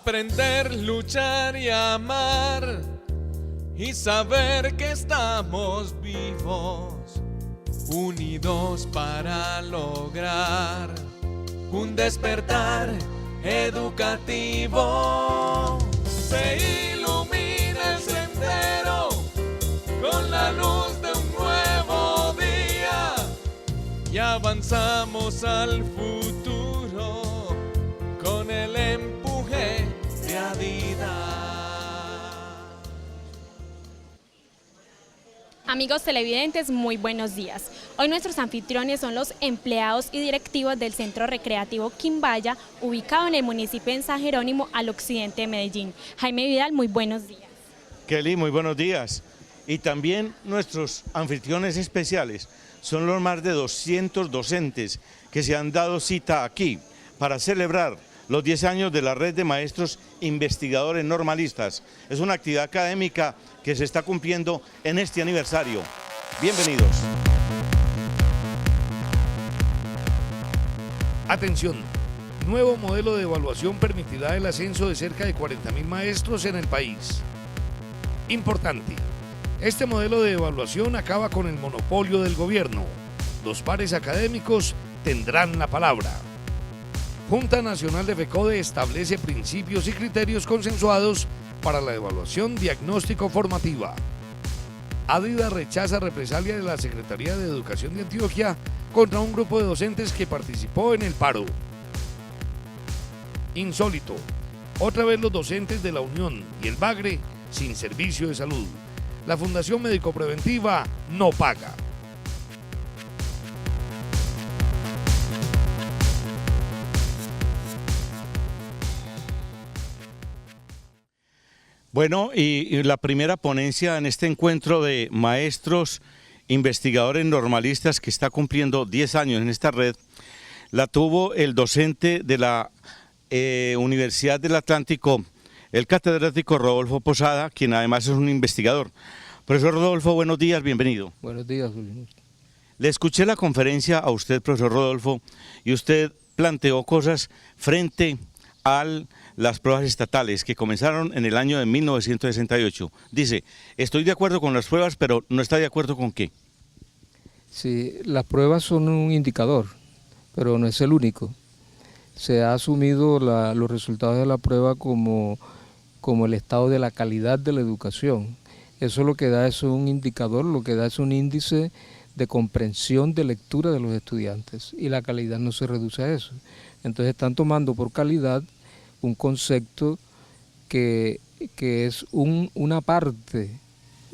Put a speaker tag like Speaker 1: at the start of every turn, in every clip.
Speaker 1: Aprender, luchar y amar, y saber que estamos vivos, unidos para lograr un despertar educativo. Se ilumina el sendero con la luz de un nuevo día y avanzamos al futuro con el empuje de Adidas.
Speaker 2: Amigos televidentes, muy buenos días. Hoy nuestros anfitriones son los empleados y directivos del Centro Recreativo Quimbaya, ubicado en el municipio de San Jerónimo, al occidente de Medellín. Jaime Vidal, muy buenos días.
Speaker 3: Kelly, muy buenos días. Y también nuestros anfitriones especiales son los más de 200 docentes que se han dado cita aquí para celebrar los 10 años de la Red de Maestros Investigadores Normalistas. Es una actividad académica que se está cumpliendo en este aniversario. Bienvenidos.
Speaker 4: Atención, nuevo modelo de evaluación permitirá el ascenso de cerca de 40.000 maestros en el país. Importante, este modelo de evaluación acaba con el monopolio del gobierno. Los pares académicos tendrán la palabra. Junta Nacional de FECODE establece principios y criterios consensuados para la evaluación diagnóstico-formativa. Adidas rechaza represalia de la Secretaría de Educación de Antioquia contra un grupo de docentes que participó en el paro. Insólito, otra vez los docentes de la Unión y el Bagre sin servicio de salud. La Fundación Médico Preventiva no paga.
Speaker 3: Bueno, y la primera ponencia en este encuentro de maestros investigadores normalistas que está cumpliendo 10 años en esta red, la tuvo el docente de la Universidad del Atlántico, el catedrático Rodolfo Posada, quien además es un investigador. Profesor Rodolfo, buenos días, bienvenido.
Speaker 5: Buenos días, Julio.
Speaker 3: Le escuché la conferencia a usted, profesor Rodolfo, y usted planteó cosas frente a las pruebas estatales que comenzaron en el año de 1968. Dice, estoy de acuerdo con las pruebas, pero no está de acuerdo con qué.
Speaker 5: Sí, las pruebas son un indicador, pero no es el único. Se ha asumido los resultados de la prueba como el estado de la calidad de la educación. Eso lo que da es un indicador, lo que da es un índice de comprensión de lectura de los estudiantes, y la calidad no se reduce a eso. Entonces están tomando por calidad un concepto que es una parte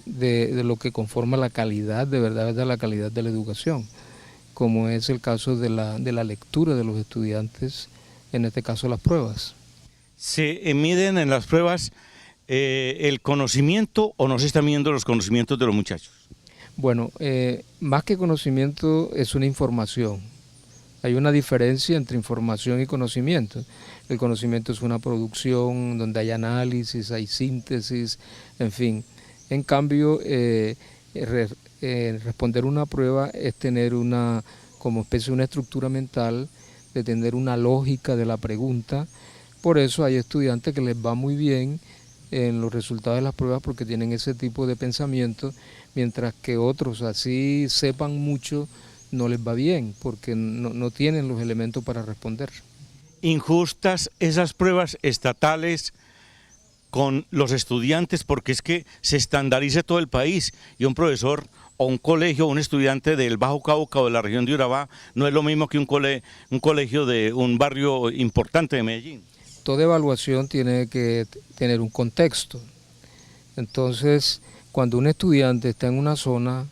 Speaker 5: de lo que conforma la calidad, de verdad, la calidad de la educación, como es el caso de la lectura de los estudiantes, en este caso las pruebas.
Speaker 3: ¿Se miden en las pruebas el conocimiento o no se están midiendo los conocimientos de los muchachos?
Speaker 5: Bueno, más que conocimiento es una información. Hay una diferencia entre información y conocimiento. El conocimiento es una producción donde hay análisis, hay síntesis, en fin. En cambio, responder una prueba es tener como especie de una estructura mental, de tener una lógica de la pregunta. Por eso hay estudiantes que les va muy bien en los resultados de las pruebas porque tienen ese tipo de pensamiento, mientras que otros, así sepan mucho, no les va bien porque no tienen los elementos para responder.
Speaker 3: Injustas esas pruebas estatales con los estudiantes, porque es que se estandariza todo el país y un profesor o un colegio, un estudiante del Bajo Cauca o de la región de Urabá no es lo mismo que un colegio de un barrio importante de Medellín.
Speaker 5: Toda evaluación tiene que tener un contexto. Entonces, cuando un estudiante está en una zona,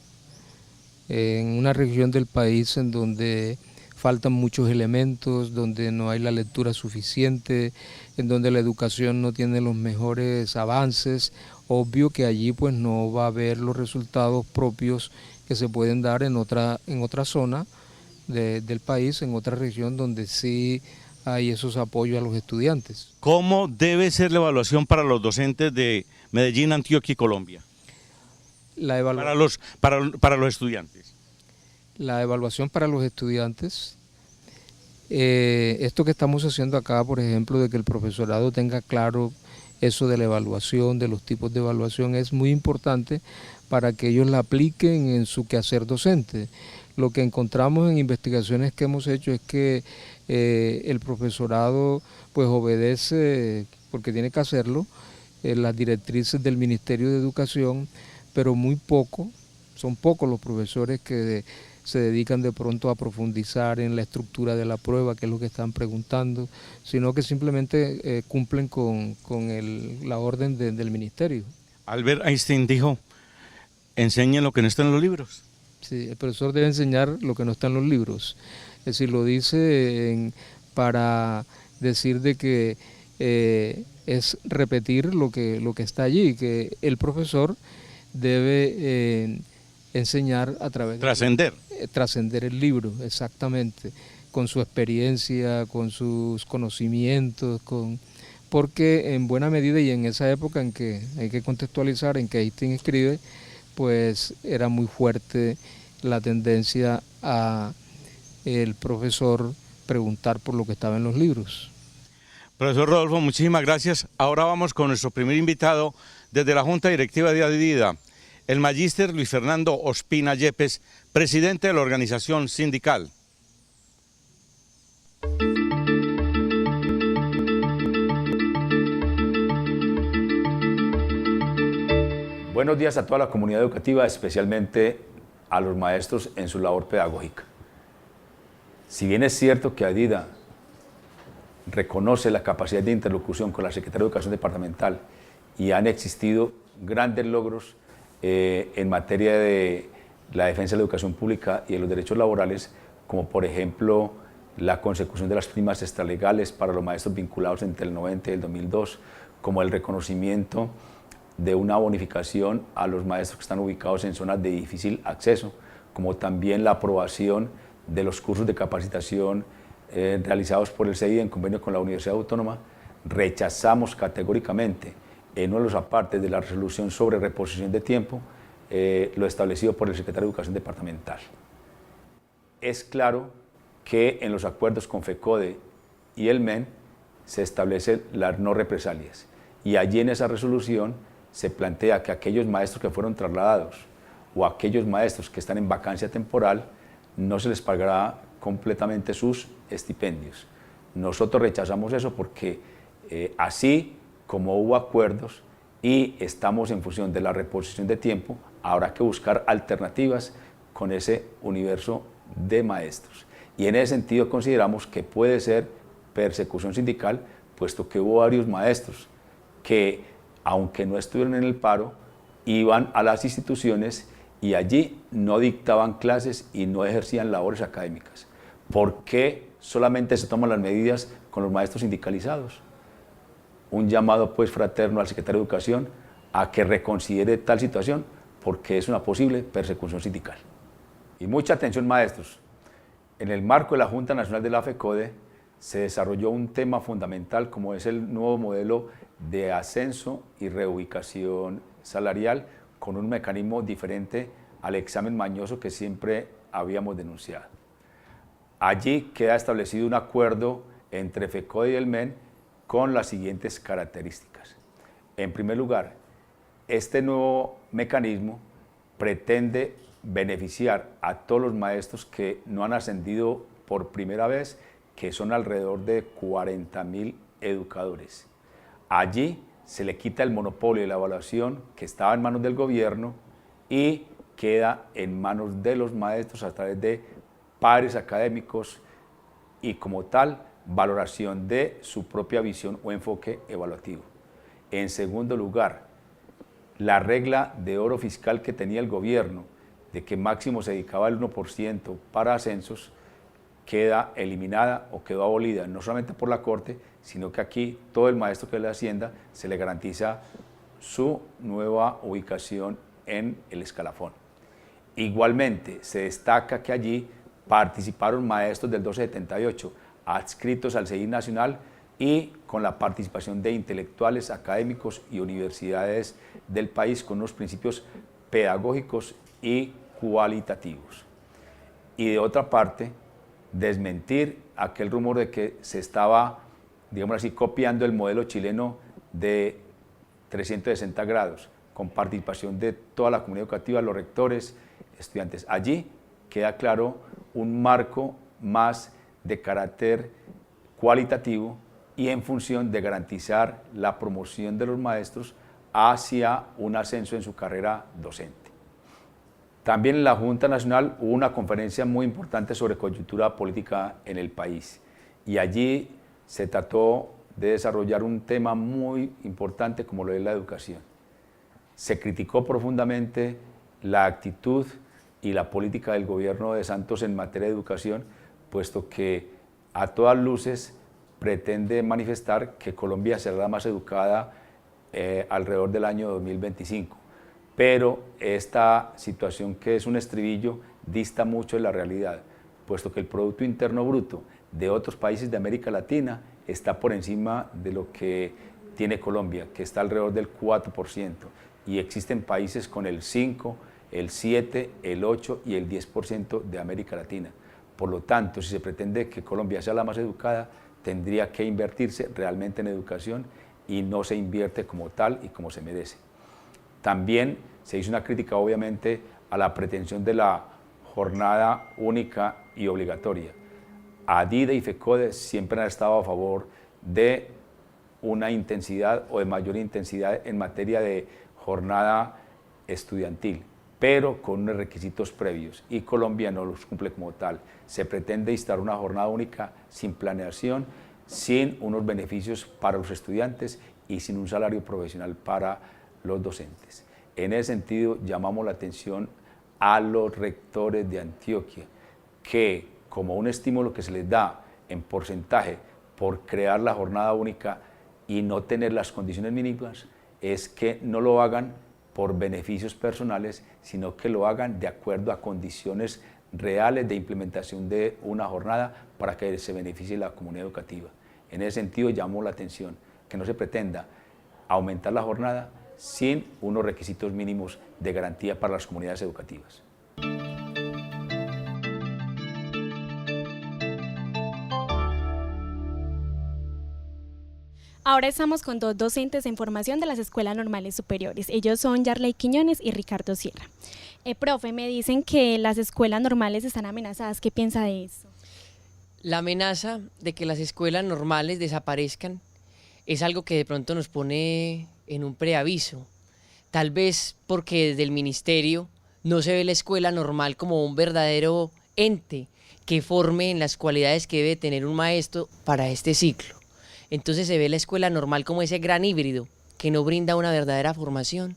Speaker 5: en una región del país en donde faltan muchos elementos, donde no hay la lectura suficiente, en donde la educación no tiene los mejores avances, obvio que allí pues no va a haber los resultados propios que se pueden dar en otra zona del país, en otra región donde sí hay esos apoyos a los estudiantes.
Speaker 3: ¿Cómo debe ser la evaluación para los docentes de Medellín, Antioquia y Colombia? Para los estudiantes.
Speaker 5: La evaluación para los estudiantes Esto que estamos haciendo acá, por ejemplo, de que el profesorado tenga claro eso de la evaluación, de los tipos de evaluación, es muy importante para que ellos la apliquen en su quehacer docente. Lo que encontramos en investigaciones que hemos hecho es que el profesorado pues obedece, porque tiene que hacerlo, las directrices del Ministerio de Educación, pero son pocos los profesores que se dedican de pronto a profundizar en la estructura de la prueba, que es lo que están preguntando, sino que simplemente cumplen con la orden del ministerio.
Speaker 3: Albert Einstein dijo, enseñen lo que no está en los libros.
Speaker 5: Sí, el profesor debe enseñar lo que no está en los libros. Es decir, lo dice para decir de que es repetir lo que está allí, que el profesor debe enseñar a través
Speaker 3: Trascender.
Speaker 5: Trascender el libro, exactamente, con su experiencia, con sus conocimientos, porque en buena medida y en esa época en que hay que contextualizar, en que Einstein escribe, pues era muy fuerte la tendencia a el profesor preguntar por lo que estaba en los libros.
Speaker 3: Profesor Rodolfo, muchísimas gracias. Ahora vamos con nuestro primer invitado desde la Junta Directiva de Adida, el magíster Luis Fernando Ospina Yepes, presidente de la organización sindical.
Speaker 6: Buenos días a toda la comunidad educativa, especialmente a los maestros en su labor pedagógica. Si bien es cierto que Adida reconoce la capacidad de interlocución con la Secretaría de Educación Departamental y han existido grandes logros en materia de la defensa de la educación pública y de los derechos laborales, como por ejemplo la consecución de las primas extralegales para los maestros vinculados entre el 90 y el 2002, como el reconocimiento de una bonificación a los maestros que están ubicados en zonas de difícil acceso, como también la aprobación de los cursos de capacitación realizados por el CEI en convenio con la Universidad Autónoma. Rechazamos categóricamente en uno de los apartes de la resolución sobre reposición de tiempo lo establecido por el secretario de Educación Departamental. Es claro que en los acuerdos con FECODE y el MEN se establecen las no represalias y allí en esa resolución se plantea que aquellos maestros que fueron trasladados o aquellos maestros que están en vacancia temporal no se les pagará completamente sus estipendios. Nosotros rechazamos eso porque así como hubo acuerdos y estamos en función de la reposición de tiempo, habrá que buscar alternativas con ese universo de maestros. Y en ese sentido consideramos que puede ser persecución sindical, puesto que hubo varios maestros que, aunque no estuvieron en el paro, iban a las instituciones y allí no dictaban clases y no ejercían labores académicas. ¿Por qué solamente se toman las medidas con los maestros sindicalizados? Un llamado pues fraterno al secretario de Educación a que reconsidere tal situación porque es una posible persecución sindical. Y mucha atención, maestros. En el marco de la Junta Nacional de la FECODE se desarrolló un tema fundamental como es el nuevo modelo de ascenso y reubicación salarial con un mecanismo diferente al examen mañoso que siempre habíamos denunciado. Allí queda establecido un acuerdo entre FECODE y el MEN con las siguientes características. En primer lugar, este nuevo mecanismo pretende beneficiar a todos los maestros que no han ascendido por primera vez, que son alrededor de 40.000 educadores. Allí se le quita el monopolio de la evaluación que estaba en manos del gobierno y queda en manos de los maestros a través de pares académicos y como tal valoración de su propia visión o enfoque evaluativo. En segundo lugar, la regla de oro fiscal que tenía el gobierno de que máximo se dedicaba el 1% para ascensos queda eliminada o quedó abolida no solamente por la Corte, sino que aquí todo el maestro que le ascienda se le garantiza su nueva ubicación en el escalafón. Igualmente se destaca que allí participaron maestros del 1278 adscritos al CEI nacional y con la participación de intelectuales, académicos y universidades del país con unos principios pedagógicos y cualitativos. Y de otra parte, desmentir aquel rumor de que se estaba, digamos así, copiando el modelo chileno de 360 grados, con participación de toda la comunidad educativa, los rectores, estudiantes. Allí queda claro un marco más de carácter cualitativo y en función de garantizar la promoción de los maestros hacia un ascenso en su carrera docente. También en la Junta Nacional hubo una conferencia muy importante sobre coyuntura política en el país y allí se trató de desarrollar un tema muy importante como lo es la educación. Se criticó profundamente la actitud y la política del gobierno de Santos en materia de educación, puesto que a todas luces pretende manifestar que Colombia será la más educada alrededor del año 2025. Pero esta situación, que es un estribillo, dista mucho de la realidad, puesto que el Producto Interno Bruto de otros países de América Latina está por encima de lo que tiene Colombia, que está alrededor del 4%, y existen países con el 5%, el 7%, el 8% y el 10% de América Latina. Por lo tanto, si se pretende que Colombia sea la más educada, tendría que invertirse realmente en educación y no se invierte como tal y como se merece. También se hizo una crítica, obviamente, a la pretensión de la jornada única y obligatoria. ADIDE y FECODE siempre han estado a favor de una intensidad o de mayor intensidad en materia de jornada estudiantil, pero con unos requisitos previos, y Colombia no los cumple como tal. Se pretende instaurar una jornada única sin planeación, sin unos beneficios para los estudiantes y sin un salario profesional para los docentes. En ese sentido, llamamos la atención a los rectores de Antioquia, que como un estímulo que se les da en porcentaje por crear la jornada única y no tener las condiciones mínimas, es que no lo hagan por beneficios personales, sino que lo hagan de acuerdo a condiciones reales de implementación de una jornada para que se beneficie la comunidad educativa. En ese sentido, llamó la atención que no se pretenda aumentar la jornada sin unos requisitos mínimos de garantía para las comunidades educativas.
Speaker 2: Ahora estamos con dos docentes en formación de las escuelas normales superiores. Ellos son Yarley Quiñones y Ricardo Sierra. Profe, me dicen que las escuelas normales están amenazadas. ¿Qué piensa de eso?
Speaker 7: La amenaza de que las escuelas normales desaparezcan es algo que de pronto nos pone en un preaviso. Tal vez porque desde el ministerio no se ve la escuela normal como un verdadero ente que forme en las cualidades que debe tener un maestro para este ciclo. Entonces se ve la escuela normal como ese gran híbrido que no brinda una verdadera formación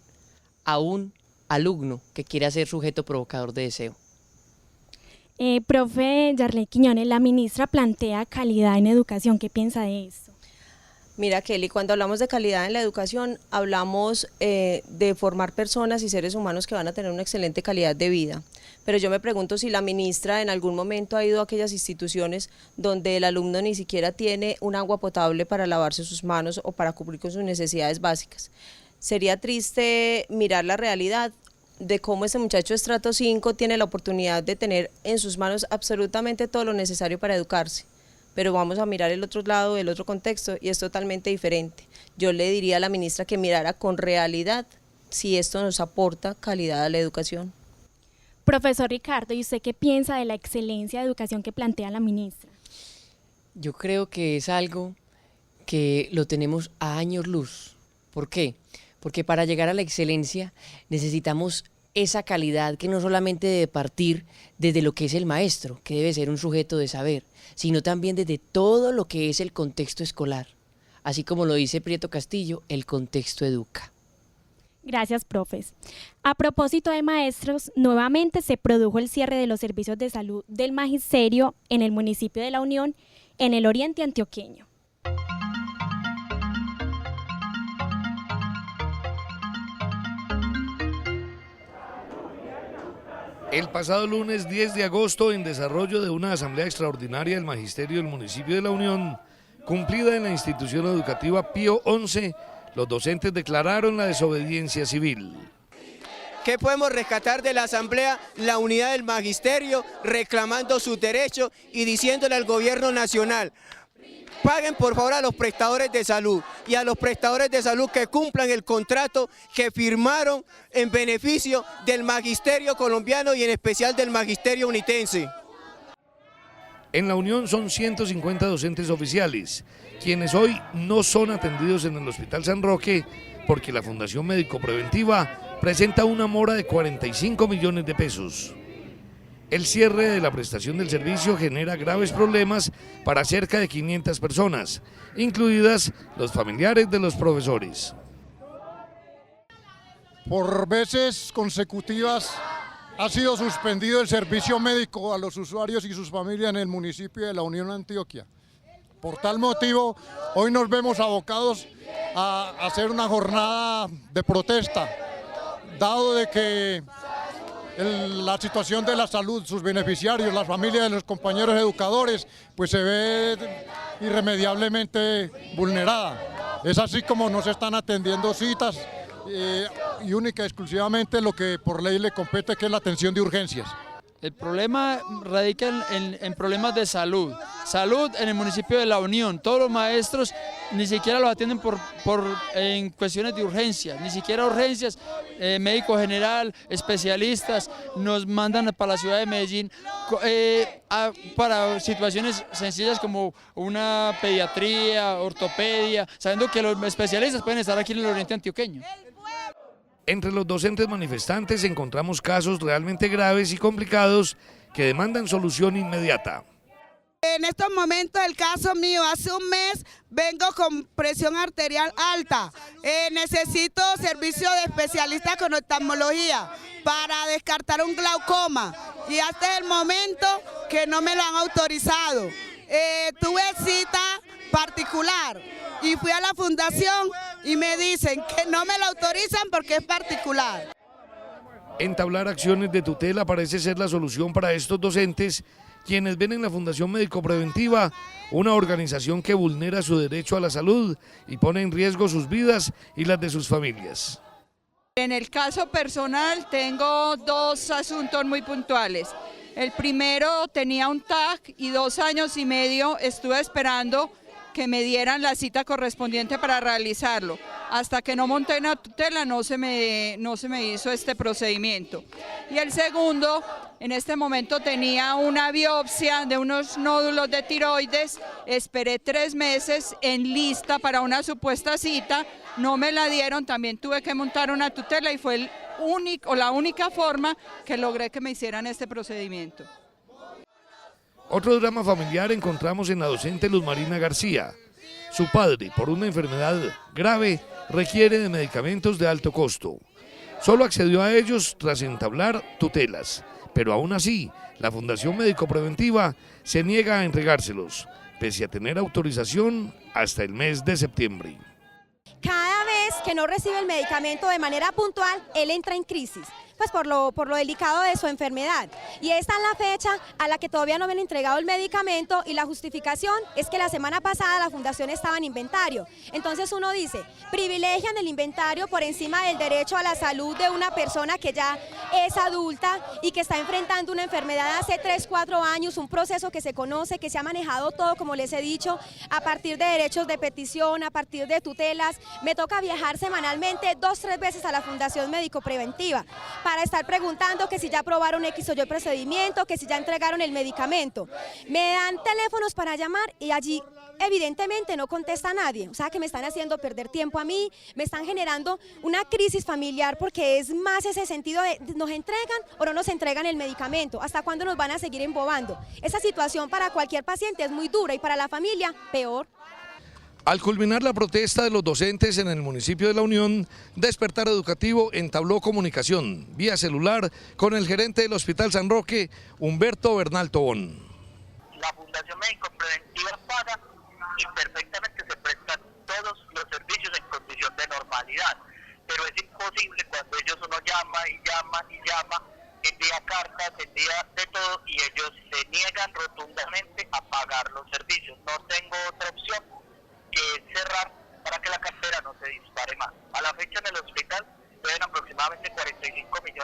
Speaker 7: a un alumno que quiera ser sujeto provocador de deseo.
Speaker 2: Profe Yarley Quiñones, la ministra plantea calidad en educación. ¿Qué piensa de eso?
Speaker 8: Mira, Kelly, cuando hablamos de calidad en la educación, hablamos de formar personas y seres humanos que van a tener una excelente calidad de vida. Pero yo me pregunto si la ministra en algún momento ha ido a aquellas instituciones donde el alumno ni siquiera tiene un agua potable para lavarse sus manos o para cumplir con sus necesidades básicas. Sería triste mirar la realidad de cómo ese muchacho de estrato 5 tiene la oportunidad de tener en sus manos absolutamente todo lo necesario para educarse. Pero vamos a mirar el otro lado, el otro contexto, y es totalmente diferente. Yo le diría a la ministra que mirara con realidad si esto nos aporta calidad a la educación.
Speaker 2: Profesor Ricardo, ¿y usted qué piensa de la excelencia de educación que plantea la ministra?
Speaker 7: Yo creo que es algo que lo tenemos a años luz. ¿Por qué? Porque para llegar a la excelencia necesitamos esa calidad que no solamente debe partir desde lo que es el maestro, que debe ser un sujeto de saber, sino también desde todo lo que es el contexto escolar. Así como lo dice Prieto Castillo, el contexto educa.
Speaker 2: Gracias, profes. A propósito de maestros, nuevamente se produjo el cierre de los servicios de salud del magisterio en el municipio de La Unión, en el oriente antioqueño.
Speaker 4: El pasado lunes 10 de agosto, en desarrollo de una asamblea extraordinaria del magisterio del municipio de La Unión, cumplida en la institución educativa Pío XI, los docentes declararon la desobediencia civil.
Speaker 9: ¿Qué podemos rescatar de la Asamblea? La unidad del magisterio, reclamando sus derechos y diciéndole al gobierno nacional: paguen por favor a los prestadores de salud y a los prestadores de salud que cumplan el contrato que firmaron en beneficio del magisterio colombiano y en especial del magisterio unitense.
Speaker 4: En la Unión son 150 docentes oficiales, quienes hoy no son atendidos en el Hospital San Roque porque la Fundación Médico Preventiva presenta una mora de 45 millones de pesos. El cierre de la prestación del servicio genera graves problemas para cerca de 500 personas, incluidas los familiares de los profesores.
Speaker 10: Por veces consecutivas ha sido suspendido el servicio médico a los usuarios y sus familias en el municipio de La Unión, Antioquia. Por tal motivo, hoy nos vemos abocados a hacer una jornada de protesta, dado de que la situación de la salud, sus beneficiarios, las familias de los compañeros educadores, pues se ve irremediablemente vulnerada. Es así como no se están atendiendo citas y única y exclusivamente lo que por ley le compete, que es la atención de urgencias.
Speaker 11: El problema radica en problemas de salud. Salud en el municipio de La Unión. Todos los maestros ni siquiera los atienden en cuestiones de urgencias, ni siquiera urgencias. Médico general, especialistas, nos mandan para la ciudad de Medellín para situaciones sencillas como una pediatría, ortopedia, sabiendo que los especialistas pueden estar aquí en el oriente antioqueño.
Speaker 4: Entre los docentes manifestantes encontramos casos realmente graves y complicados que demandan solución inmediata.
Speaker 12: En estos momentos el caso mío, hace un mes vengo con presión arterial alta, necesito servicio de especialista con oftalmología para descartar un glaucoma y hasta el momento que no me lo han autorizado. Tuve cita particular y fui a la fundación y me dicen que no me lo autorizan porque es particular.
Speaker 4: Entablar acciones de tutela parece ser la solución para estos docentes, quienes ven en la Fundación Médico Preventiva una organización que vulnera su derecho a la salud y pone en riesgo sus vidas y las de sus familias.
Speaker 13: En el caso personal tengo dos asuntos muy puntuales. El primero, tenía un TAC y 2 años y medio estuve esperando que me dieran la cita correspondiente para realizarlo. Hasta que no monté una tutela no se me hizo este procedimiento. Y el segundo, en este momento tenía una biopsia de unos nódulos de tiroides, esperé 3 meses en lista para una supuesta cita, no me la dieron, también tuve que montar una tutela y fue la única forma que logré que me hicieran este procedimiento.
Speaker 4: Otro drama familiar encontramos en la docente Luz Marina García. Su padre, por una enfermedad grave, requiere de medicamentos de alto costo. Solo accedió a ellos tras entablar tutelas, pero aún así, la Fundación Médico Preventiva se niega a entregárselos, pese a tener autorización hasta el mes de septiembre.
Speaker 14: Cada vez que no recibe el medicamento de manera puntual, él entra en crisis, pues por lo delicado de su enfermedad. Y esta es la fecha a la que todavía no me han entregado el medicamento y la justificación es que la semana pasada la fundación estaba en inventario. Entonces uno dice, privilegian el inventario por encima del derecho a la salud de una persona que ya es adulta y que está enfrentando una enfermedad hace 3, 4 años, un proceso que se conoce, que se ha manejado todo, como les he dicho, a partir de derechos de petición, a partir de tutelas. Me toca viajar semanalmente 2, 3 veces a la Fundación Médico Preventiva para estar preguntando que si ya aprobaron X o Y procedimiento, que si ya entregaron el medicamento. Me dan teléfonos para llamar y allí evidentemente no contesta nadie, o sea que me están haciendo perder tiempo a mí, me están generando una crisis familiar porque es más ese sentido de nos entregan o no nos entregan el medicamento, ¿hasta cuándo nos van a seguir embobando? Esa situación para cualquier paciente es muy dura y para la familia peor.
Speaker 4: Al culminar la protesta de los docentes en el municipio de La Unión, Despertar Educativo entabló comunicación vía celular con el gerente del Hospital San Roque, Humberto Bernal Tobón.
Speaker 15: La Fundación Médico Preventiva paga y perfectamente se prestan todos los servicios en condición de normalidad, pero es imposible cuando ellos uno llama y llama y llama, envía cartas, envía de todo y ellos se niegan rotundamente a pagar los servicios. No tengo otra opción que cerrar para que la cartera no se dispare más. A la fecha en el hospital deben aproximadamente 45 millones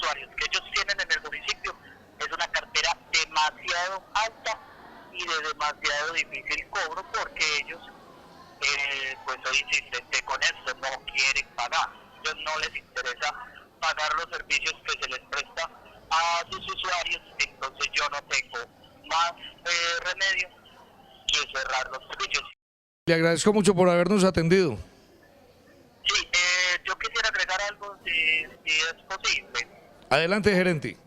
Speaker 15: usuarios que ellos tienen en el municipio es una cartera demasiado alta y de demasiado difícil cobro, porque ellos, pues soy insistente con esto, no quieren pagar. Ellos no les interesa pagar los servicios que se les presta a sus usuarios, entonces yo no tengo más remedio que cerrar los servicios.
Speaker 4: Le agradezco mucho por habernos atendido.
Speaker 15: Sí, yo quisiera agregar algo si es posible.
Speaker 4: Adelante, gerente.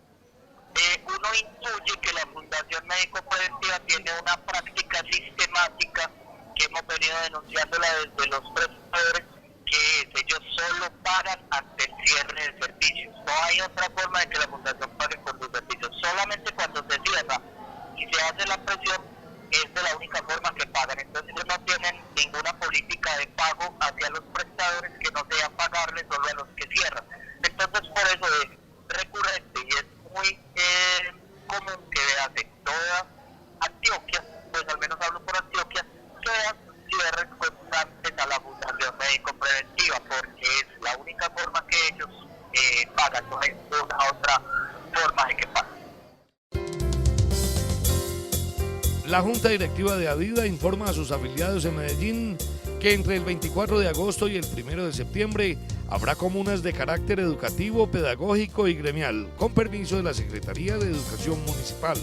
Speaker 15: Uno intuye que la Fundación Médico Preventiva tiene una práctica sistemática que hemos venido denunciándola desde los prestadores, que es ellos solo pagan ante el cierre de servicios. No hay otra forma de que la Fundación pague por sus servicios. Solamente cuando se cierra y se hace la presión es de la única forma que pagan. Entonces ellos no tienen ninguna política de pago hacia los prestadores que no sea pagarles solo a los que cierran. Entonces por eso es recurrente y es muy común que veas en toda Antioquia, pues al menos hablo por Antioquia, que veas cierres constantes a la Fundación Médico Preventiva, porque es la única forma que ellos pagan, no hay ninguna otra forma de que paguen.
Speaker 4: La Junta Directiva de Adida informa a sus afiliados en Medellín que entre el 24 de agosto y el 1 de septiembre habrá comunas de carácter educativo, pedagógico y gremial, con permiso de la Secretaría de Educación Municipal.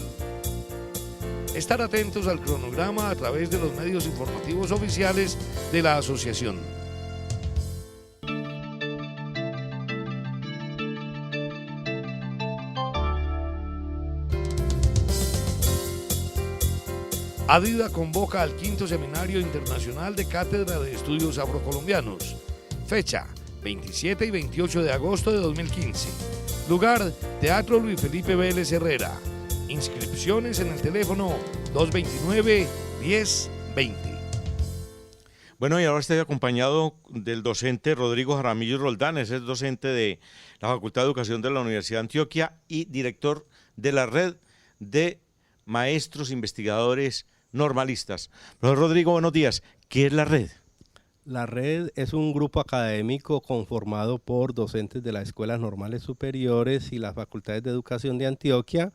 Speaker 4: Estar atentos al cronograma a través de los medios informativos oficiales de la asociación. Adida convoca al 5º Seminario Internacional de Cátedra de Estudios Afrocolombianos. Fecha, 27 y 28 de agosto de 2015. Lugar, Teatro Luis Felipe Vélez Herrera. Inscripciones en el teléfono 229-1020.
Speaker 3: Bueno, y ahora estoy acompañado del docente Rodrigo Jaramillo Roldán, es docente de la Facultad de Educación de la Universidad de Antioquia y director de la Red de Maestros Investigadores Normalistas. Profesor Rodrigo, buenos días. ¿Qué es la red?
Speaker 16: La red es un grupo académico conformado por docentes de las escuelas normales superiores y las facultades de educación de Antioquia,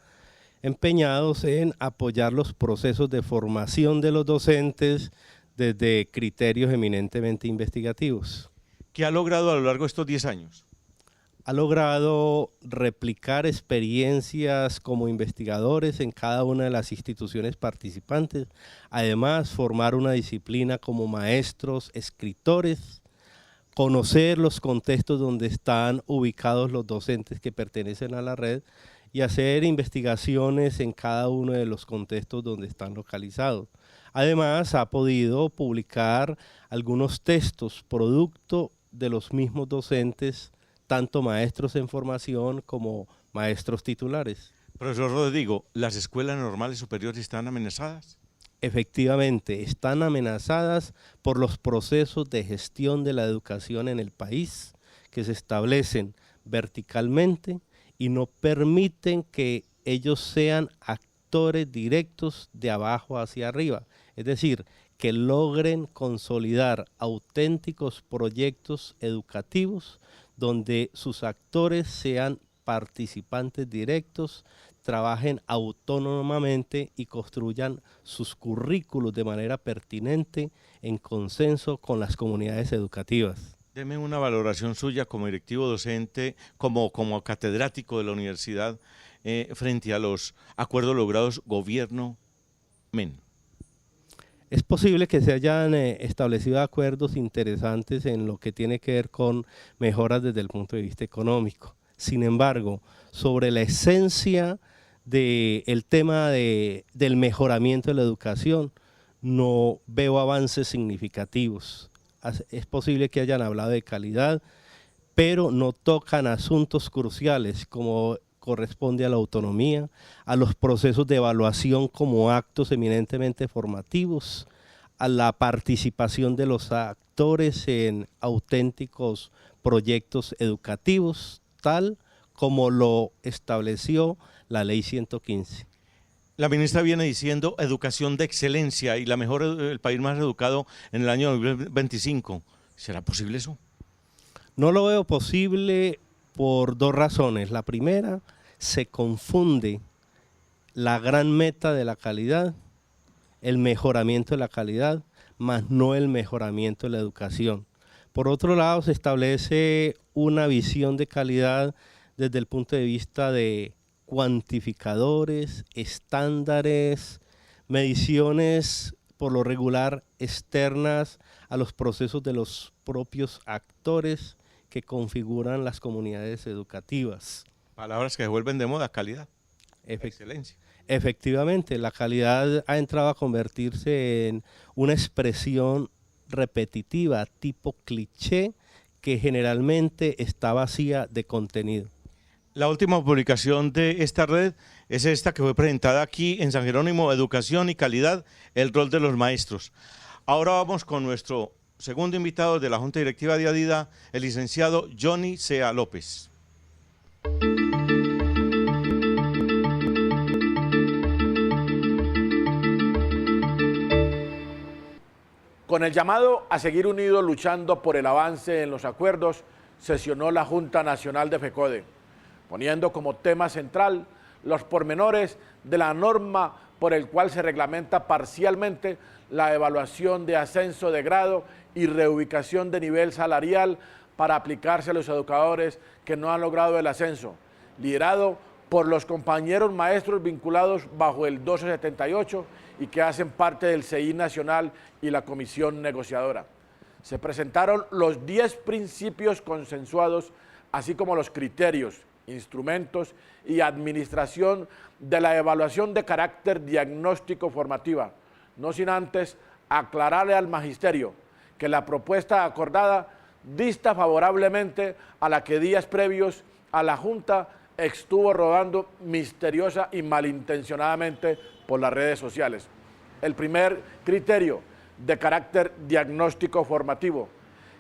Speaker 16: empeñados en apoyar los procesos de formación de los docentes desde criterios eminentemente investigativos.
Speaker 3: ¿Qué ha logrado a lo largo de estos 10 años?
Speaker 16: Ha logrado replicar experiencias como investigadores en cada una de las instituciones participantes, además formar una disciplina como maestros, escritores, conocer los contextos donde están ubicados los docentes que pertenecen a la red y hacer investigaciones en cada uno de los contextos donde están localizados. Además, ha podido publicar algunos textos producto de los mismos docentes, tanto maestros en formación como maestros titulares.
Speaker 3: Profesor Rodrigo, ¿las escuelas normales superiores están amenazadas?
Speaker 16: Efectivamente, están amenazadas por los procesos de gestión de la educación en el país que se establecen verticalmente y no permiten que ellos sean actores directos de abajo hacia arriba, es decir, que logren consolidar auténticos proyectos educativos donde sus actores sean participantes directos, trabajen autónomamente y construyan sus currículos de manera pertinente en consenso con las comunidades educativas.
Speaker 3: Deme una valoración suya como directivo docente, como catedrático de la universidad, frente a los acuerdos logrados gobierno-MEN.
Speaker 16: Es posible que se hayan establecido acuerdos interesantes en lo que tiene que ver con mejoras desde el punto de vista económico. Sin embargo, sobre la esencia del tema del mejoramiento de la educación, no veo avances significativos. Es posible que hayan hablado de calidad, pero no tocan asuntos cruciales como corresponde a la autonomía, a los procesos de evaluación como actos eminentemente formativos, a la participación de los actores en auténticos proyectos educativos, tal como lo estableció la Ley 115.
Speaker 3: La ministra viene diciendo educación de excelencia y el país más educado en el año 2025. ¿Será posible eso?
Speaker 16: No lo veo posible por dos razones. La primera, se confunde la gran meta de la calidad, el mejoramiento de la calidad, más no el mejoramiento de la educación. Por otro lado, se establece una visión de calidad desde el punto de vista de cuantificadores, estándares, mediciones por lo regular externas a los procesos de los propios actores que configuran las comunidades educativas.
Speaker 3: Palabras que se vuelven de moda, calidad, excelencia.
Speaker 16: Efectivamente, la calidad ha entrado a convertirse en una expresión repetitiva, tipo cliché, que generalmente está vacía de contenido.
Speaker 3: La última publicación de esta red es esta que fue presentada aquí en San Jerónimo, Educación y Calidad, el rol de los maestros. Ahora vamos con nuestro segundo invitado de la Junta Directiva de ADIDA, el licenciado Johnny Sea López.
Speaker 17: Con el llamado a seguir unidos luchando por el avance en los acuerdos, sesionó la Junta Nacional de FECODE, poniendo como tema central los pormenores de la norma por el cual se reglamenta parcialmente la evaluación de ascenso de grado y reubicación de nivel salarial para aplicarse a los educadores que no han logrado el ascenso, liderado por los compañeros maestros vinculados bajo el 1278 y que hacen parte del CEI Nacional y la Comisión Negociadora. Se presentaron los 10 principios consensuados, así como los criterios, instrumentos y administración de la evaluación de carácter diagnóstico formativa, no sin antes aclararle al magisterio que la propuesta acordada dista favorablemente a la que días previos a la Junta estuvo rodando misteriosa y malintencionadamente por las redes sociales. El primer criterio, de carácter diagnóstico formativo,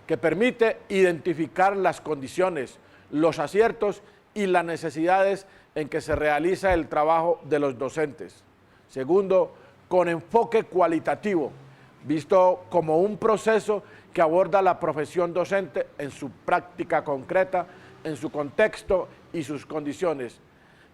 Speaker 17: que permite identificar las condiciones, los aciertos y las necesidades en que se realiza el trabajo de los docentes. Segundo, con enfoque cualitativo, visto como un proceso que aborda la profesión docente en su práctica concreta, en su contexto y sus condiciones.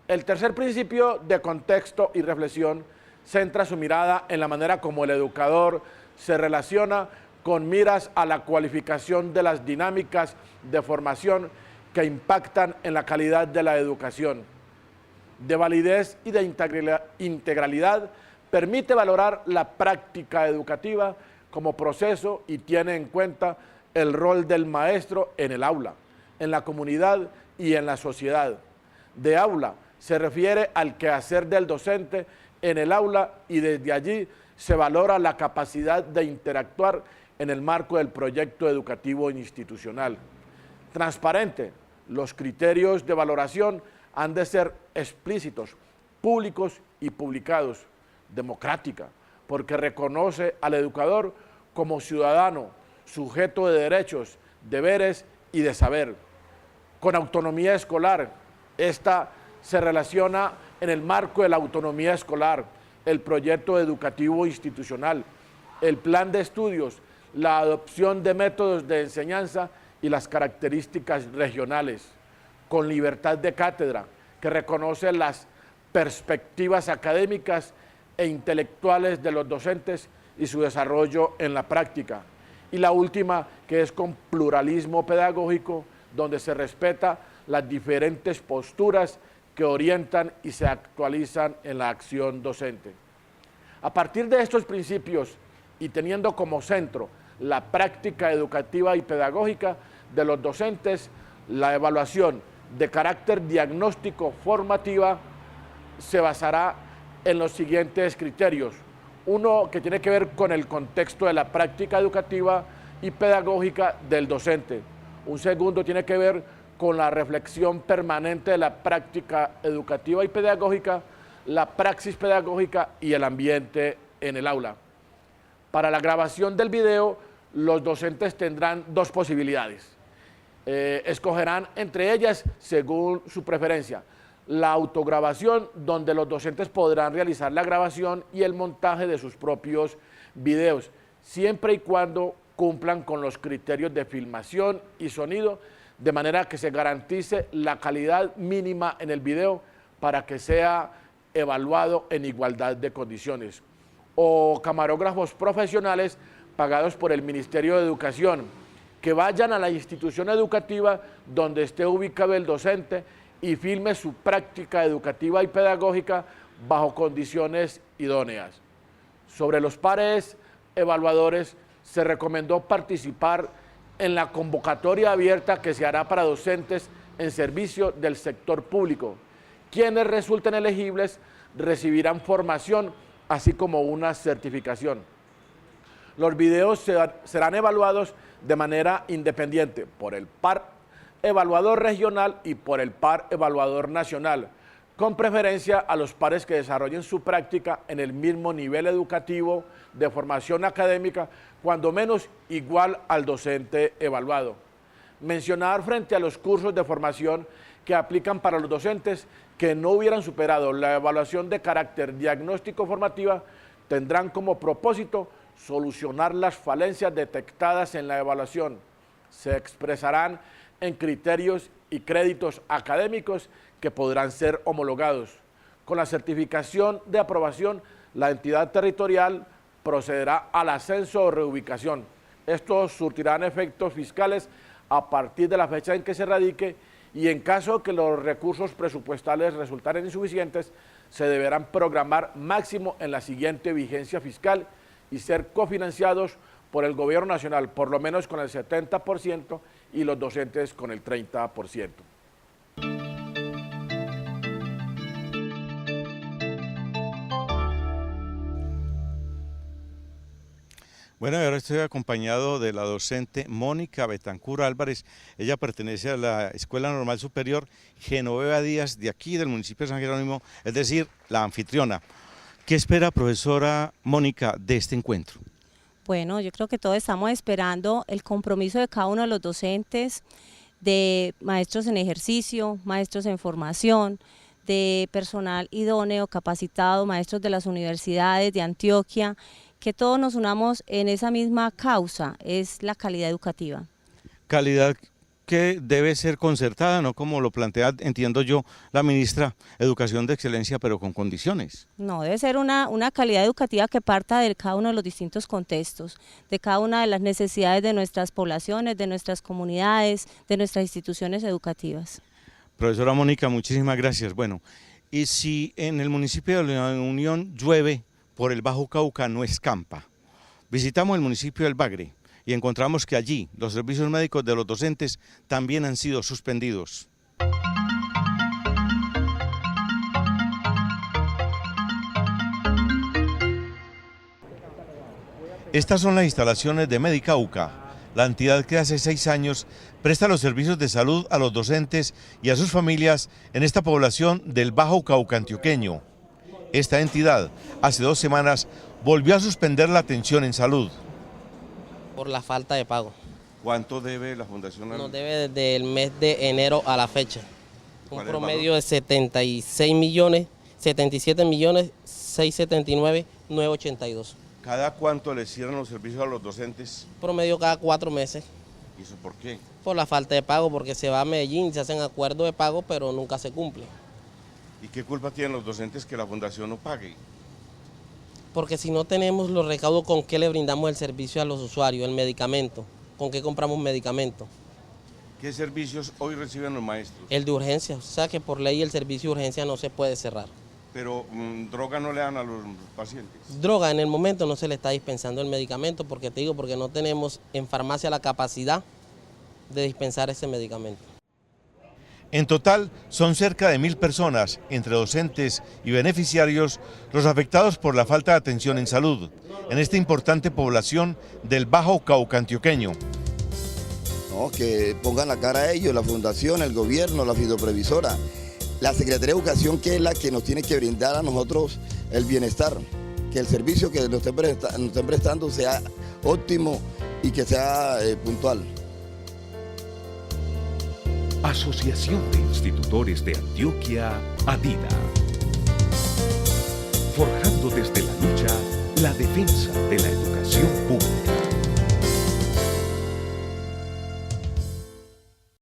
Speaker 17: El tercer principio, de contexto y reflexión, centra su mirada en la manera como el educador se relaciona con miras a la cualificación de las dinámicas de formación que impactan en la calidad de la educación. De validez y de integralidad, permite valorar la práctica educativa como proceso y tiene en cuenta el rol del maestro en el aula, en la comunidad y en la sociedad. De aula se refiere al quehacer del docente en el aula y desde allí se valora la capacidad de interactuar en el marco del proyecto educativo institucional. Transparente, los criterios de valoración han de ser explícitos, públicos y publicados. Democrática, porque reconoce al educador como ciudadano, sujeto de derechos, deberes y de saber. Con autonomía escolar, esta se relaciona en el marco de la autonomía escolar, el proyecto educativo institucional, el plan de estudios, la adopción de métodos de enseñanza y las características regionales, con libertad de cátedra, que reconoce las perspectivas académicas e intelectuales de los docentes y su desarrollo en la práctica. Y la última, que es con pluralismo pedagógico, donde se respeta las diferentes posturas que orientan y se actualizan en la acción docente. A partir de estos principios y teniendo como centro la práctica educativa y pedagógica de los docentes, la evaluación de carácter diagnóstico formativa se basará en los siguientes criterios. Uno que tiene que ver con el contexto de la práctica educativa y pedagógica del docente. Un segundo tiene que ver con la reflexión permanente de la práctica educativa y pedagógica, la praxis pedagógica y el ambiente en el aula. Para la grabación del video, los docentes tendrán dos posibilidades. Escogerán entre ellas según su preferencia. La autograbación, donde los docentes podrán realizar la grabación y el montaje de sus propios videos, siempre y cuando cumplan con los criterios de filmación y sonido de manera que se garantice la calidad mínima en el video para que sea evaluado en igualdad de condiciones. O camarógrafos profesionales pagados por el Ministerio de Educación, que vayan a la institución educativa donde esté ubicado el docente y filme su práctica educativa y pedagógica bajo condiciones idóneas. Sobre los pares evaluadores, se recomendó participar en la convocatoria abierta que se hará para docentes en servicio del sector público. Quienes resulten elegibles recibirán formación, así como una certificación. Los videos serán evaluados de manera independiente por el par evaluador regional y por el par evaluador nacional, con preferencia a los pares que desarrollen su práctica en el mismo nivel educativo de formación académica, cuando menos igual al docente evaluado. Mencionar frente a los cursos de formación que aplican para los docentes que no hubieran superado la evaluación de carácter diagnóstico formativa tendrán como propósito solucionar las falencias detectadas en la evaluación. Se expresarán en criterios y créditos académicos que podrán ser homologados. Con la certificación de aprobación, la entidad territorial procederá al ascenso o reubicación. Estos surtirán efectos fiscales a partir de la fecha en que se radique y en caso que los recursos presupuestales resultaren insuficientes, se deberán programar máximo en la siguiente vigencia fiscal y ser cofinanciados por el Gobierno Nacional, por lo menos con el 70% y los docentes con el 30%.
Speaker 3: Bueno, ahora estoy acompañado de la docente Mónica Betancur Álvarez. Ella pertenece a la Escuela Normal Superior Genoveva Díaz de aquí del municipio de San Jerónimo, es decir, la anfitriona. ¿Qué espera, profesora Mónica, de este encuentro?
Speaker 8: Bueno, yo creo que todos estamos esperando el compromiso de cada uno de los docentes, de maestros en ejercicio, maestros en formación, de personal idóneo, capacitado, maestros de las universidades de Antioquia, que todos nos unamos en esa misma causa, es la calidad educativa. Calidad que debe ser concertada, no como lo plantea, entiendo yo, la ministra, educación de excelencia, pero con condiciones. No, debe ser una calidad educativa que parta de cada uno de los distintos contextos, de cada una de las necesidades de nuestras poblaciones, de nuestras comunidades, de nuestras instituciones educativas. Profesora Mónica, muchísimas gracias. Bueno, y si en el municipio de la Unión llueve, por el Bajo Cauca no escampa. Visitamos el municipio del Bagre y encontramos que allí los servicios médicos de los docentes también han sido suspendidos. Estas son las instalaciones de Medicauca, la entidad que hace 6 años presta los servicios de salud a los docentes y a sus familias en esta población del Bajo Cauca antioqueño. Esta entidad, hace 2 semanas, volvió a suspender la atención en salud.
Speaker 18: Por la falta de pago.
Speaker 3: ¿Cuánto debe la Fundación?
Speaker 18: Nos debe desde el mes de enero a la fecha. Un promedio de 77 millones, 679, 982.
Speaker 3: ¿Cada cuánto le cierran los servicios a los docentes?
Speaker 18: Promedio cada 4 meses.
Speaker 3: ¿Y eso por qué?
Speaker 18: Por la falta de pago, porque se va a Medellín, se hacen acuerdos de pago, pero nunca se cumple.
Speaker 3: ¿Y qué culpa tienen los docentes que la fundación no pague?
Speaker 18: Porque si no tenemos los recaudos, ¿con qué le brindamos el servicio a los usuarios, el medicamento? ¿Con qué compramos medicamento?
Speaker 3: ¿Qué servicios hoy reciben los maestros?
Speaker 18: El de urgencia, o sea que por ley el servicio de urgencia no se puede cerrar.
Speaker 3: Pero droga no le dan a los pacientes.
Speaker 18: Droga, en el momento no se le está dispensando el medicamento, porque te digo, porque no tenemos en farmacia la capacidad de dispensar ese medicamento.
Speaker 3: En total, son cerca de 1000 personas, entre docentes y beneficiarios, los afectados por la falta de atención en salud, en esta importante población del Bajo Cauca antioqueño.
Speaker 19: No, que pongan la cara a ellos, la fundación, el gobierno, la fisioprevisora, la Secretaría de Educación, que es la que nos tiene que brindar a nosotros el bienestar, que el servicio que nos estén prestando sea óptimo y que sea puntual.
Speaker 20: Asociación de Institutores de Antioquia, ADIDA. Forjando desde la lucha la defensa de la educación pública.